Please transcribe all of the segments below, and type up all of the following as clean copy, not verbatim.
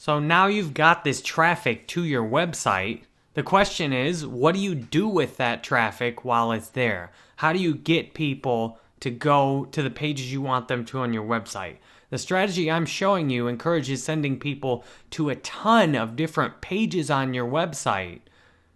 So now you've got this traffic to your website. The question is, what do you do with that traffic while it's there? How do you get people to go to the pages you want them to on your website? The strategy I'm showing you encourages sending people to a ton of different pages on your website.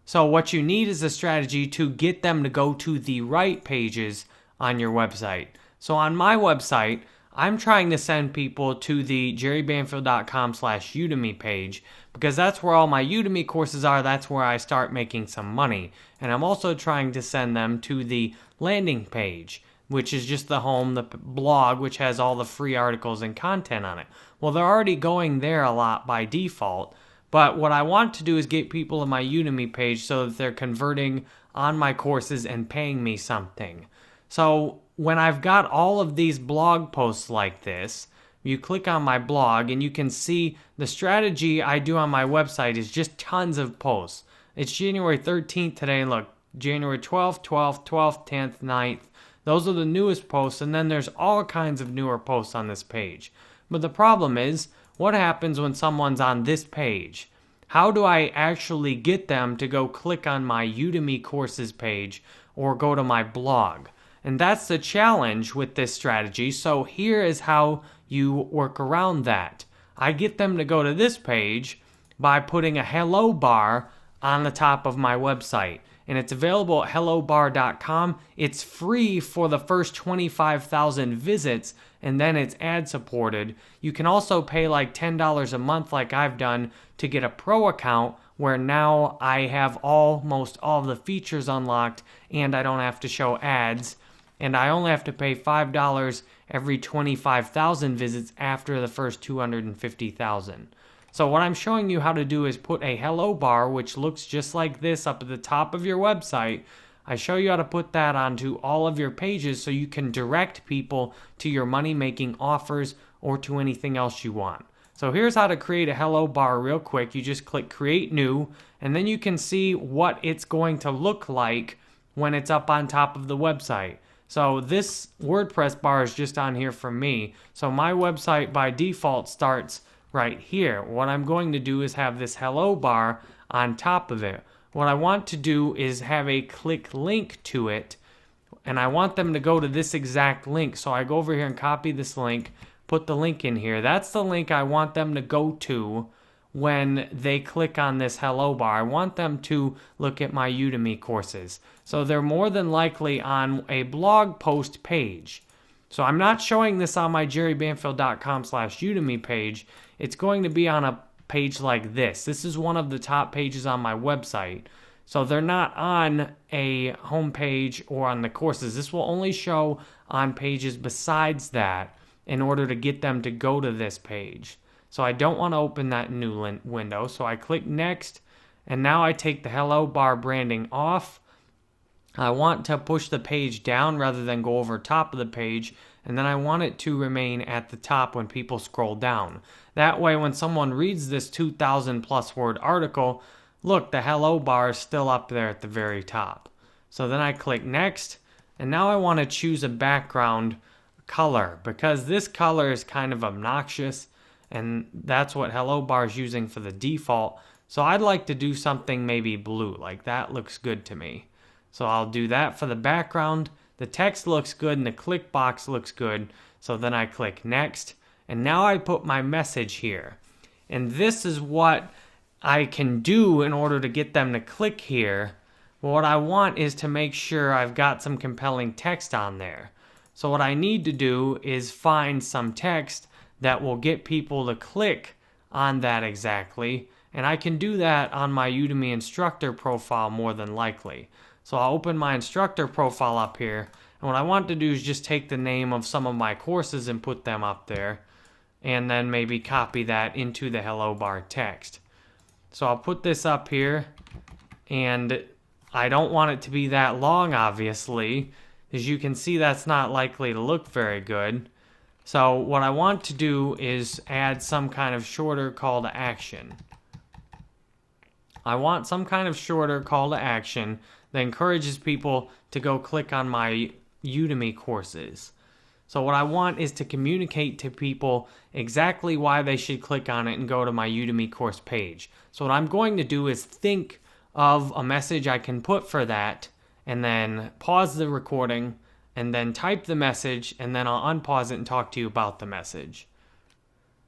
So what you need is a strategy to get them to go to the right pages on your website. So on my website, I'm trying to send people to the jerrybanfield.com/Udemy page because that's where all my Udemy courses are. That's where I start making some money. And I'm also trying to send them to the landing page, which is just the home, the blog, which has all the free articles and content on it. Well, they're already going there a lot by default. But what I want to do is get people to my Udemy page so that they're converting on my courses and paying me something. So when I've got all of these blog posts like this, you click on my blog and you can see the strategy I do on my website is just tons of posts. It's January 13th today, and look, January 12th, 12th, 12th, 10th, 9th. Those are the newest posts, and then there's all kinds of newer posts on this page. But the problem is, what happens when someone's on this page? How do I actually get them to go click on my Udemy courses page or go to my blog? And that's the challenge with this strategy. So here is how you work around that. I get them to go to this page by putting a Hellobar on the top of my website. And it's available at hellobar.com. It's free for the first 25,000 visits, and then it's ad supported. You can also pay like $10 a month like I've done to get a pro account where now I have almost all of the features unlocked and I don't have to show ads. And I only have to pay $5 every 25,000 visits after the first 250,000. So what I'm showing you how to do is put a hello bar, which looks just like this, up at the top of your website. I show you how to put that onto all of your pages so you can direct people to your money-making offers or to anything else you want. So here's how to create a hello bar real quick. You just click create new, and then you can see what it's going to look like when it's up on top of the website. So this WordPress bar is just on here for me. So my website by default starts right here. What I'm going to do is have this hello bar on top of it. What I want to do is have a click link to it, and I want them to go to this exact link. So I go over here and copy this link, put the link in here. That's the link I want them to go to when they click on this hello bar. I want them to look at my Udemy courses. So they're more than likely on a blog post page. So I'm not showing this on my jerrybanfield.com/Udemy page. It's going to be on a page like this. This is one of the top pages on my website. So they're not on a home page or on the courses. This will only show on pages besides that in order to get them to go to this page. So I don't want to open that new window. So I click next, and now I take the hello bar branding off. I want to push the page down rather than go over top of the page, and then I want it to remain at the top when people scroll down. That way, when someone reads this 2,000 plus word article, look, the hello bar is still up there at the very top. So then I click next, and now I want to choose a background color because this color is kind of obnoxious, and that's what Hellobar is using for the default. So I'd like to do something maybe blue, like that looks good to me. So I'll do that for the background. The text looks good and the click box looks good. So then I click next, and now I put my message here. And this is what I can do in order to get them to click here. What I want is to make sure I've got some compelling text on there. So what I need to do is find some text that will get people to click on that exactly. And I can do that on my Udemy instructor profile more than likely. So I'll open my instructor profile up here. And what I want to do is just take the name of some of my courses and put them up there. And then maybe copy that into the hello bar text. So I'll put this up here. And I don't want it to be that long, obviously. As you can see, that's not likely to look very good. So what I want to do is add some kind of shorter call to action. I want some kind of shorter call to action that encourages people to go click on my Udemy courses. So what I want is to communicate to people exactly why they should click on it and go to my Udemy course page. So what I'm going to do is think of a message I can put for that, and then pause the recording, and then type the message, and then I'll unpause it and talk to you about the message.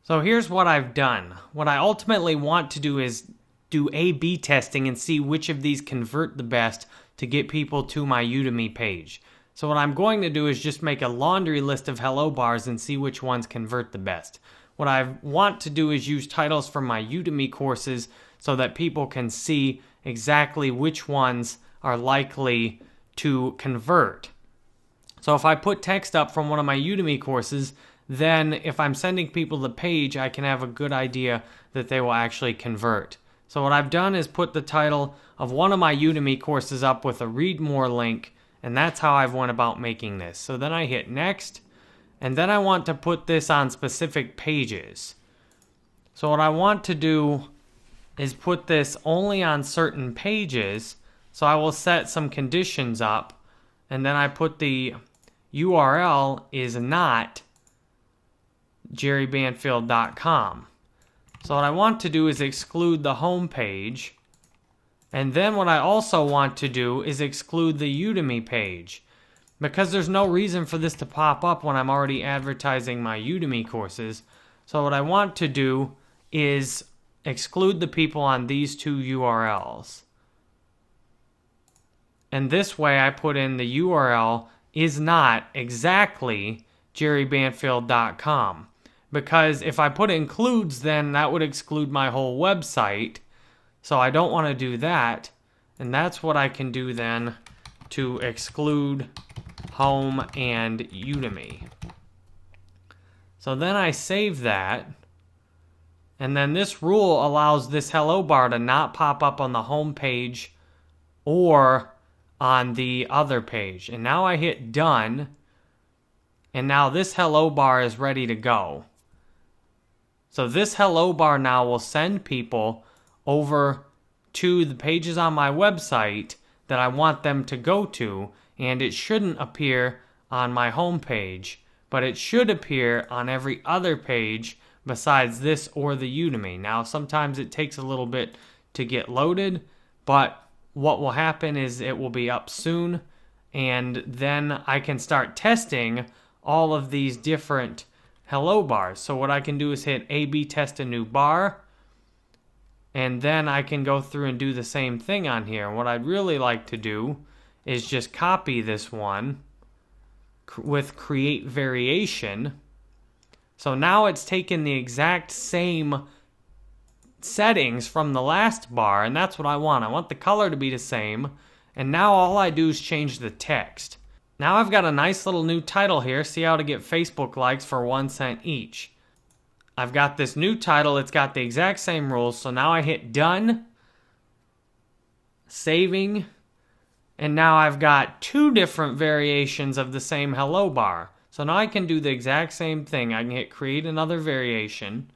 So here's what I've done. What I ultimately want to do is do A/B testing and see which of these convert the best to get people to my Udemy page. So what I'm going to do is just make a laundry list of hello bars and see which ones convert the best. What I want to do is use titles from my Udemy courses so that people can see exactly which ones are likely to convert. So if I put text up from one of my Udemy courses, then if I'm sending people the page, I can have a good idea that they will actually convert. So what I've done is put the title of one of my Udemy courses up with a read more link, and that's how I've went about making this. So then I hit next, and then I want to put this on specific pages. So what I want to do is put this only on certain pages. So I will set some conditions up, and then I put the URL is not jerrybanfield.com. So what I want to do is exclude the home page, and then what I also want to do is exclude the Udemy page, because there's no reason for this to pop up when I'm already advertising my Udemy courses. So what I want to do is exclude the people on these two URLs. And this way I put in the URL is not exactly jerrybanfield.com. Because if I put includes, then that would exclude my whole website. So I don't want to do that. And that's what I can do then to exclude home and Udemy. So then I save that. And then this rule allows this hello bar to not pop up on the home page or on the other page. And now I hit done. And now this hello bar is ready to go. So this hello bar now will send people over to the pages on my website that I want them to go to, and it shouldn't appear on my home page, but it should appear on every other page besides this or the Udemy. Now, sometimes it takes a little bit to get loaded, but what will happen is it will be up soon, and then I can start testing all of these different hello bars. So what I can do is hit A/B test a new bar, and then I can go through and do the same thing on here. What I'd really like to do is just copy this one with create variation. So now it's taken the exact same settings from the last bar, and that's what I want. I want the color to be the same, and now all I do is change the text. Now I've got a nice little new title here, see how to get Facebook likes for 1 cent each. I've got this new title, it's got the exact same rules, so now I hit done, saving, and now I've got 2 different variations of the same hello bar. So now I can do the exact same thing. I can hit create another variation,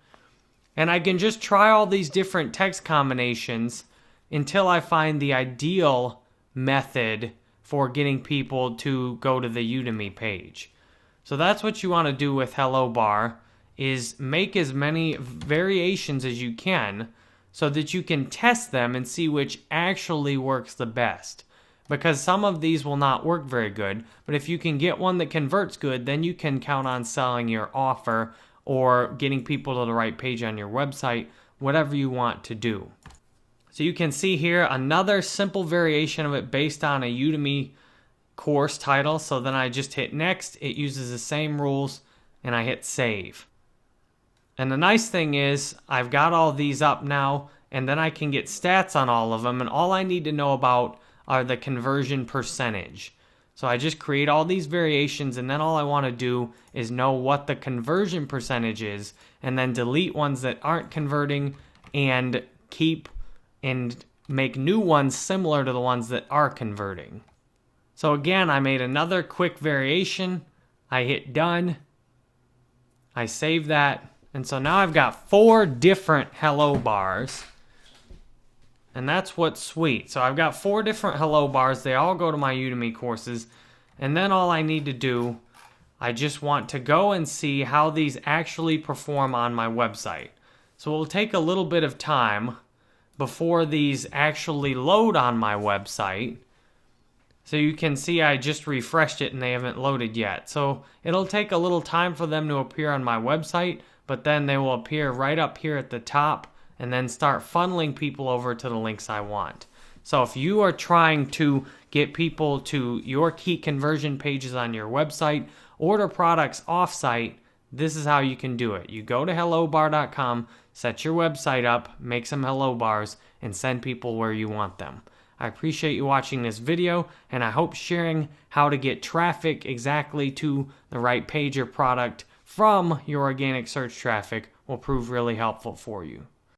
and I can just try all these different text combinations until I find the ideal method for getting people to go to the Udemy page. So that's what you want to do with hello bar, is make as many variations as you can so that you can test them and see which actually works the best. Because some of these will not work very good, but if you can get one that converts good, then you can count on selling your offer or getting people to the right page on your website, whatever you want to do. So you can see here another simple variation of it based on a Udemy course title. So then I just hit next, it uses the same rules, and I hit save. And the nice thing is I've got all these up now, and then I can get stats on all of them, and all I need to know about are the conversion percentage. So I just create all these variations, and then all I want to do is know what the conversion percentage is, and then delete ones that aren't converting and keep and make new ones similar to the ones that are converting. So again, I made another quick variation. I hit done. I save that. And so now I've got 4 different hello bars. And that's what's sweet. So I've got 4 different hello bars. They all go to my Udemy courses. And then all I need to do I just want to go and see how these actually perform on my website. So it will take a little bit of time before these actually load on my website. So you can see I just refreshed it and they haven't loaded yet. So it'll take a little time for them to appear on my website, but then they will appear right up here at the top and then start funneling people over to the links I want. So if you are trying to get people to your key conversion pages on your website, order products off-site, this is how you can do it. You go to hellobar.com, set your website up, make some hello bars, and send people where you want them. I appreciate you watching this video, and I hope sharing how to get traffic exactly to the right page or product from your organic search traffic will prove really helpful for you.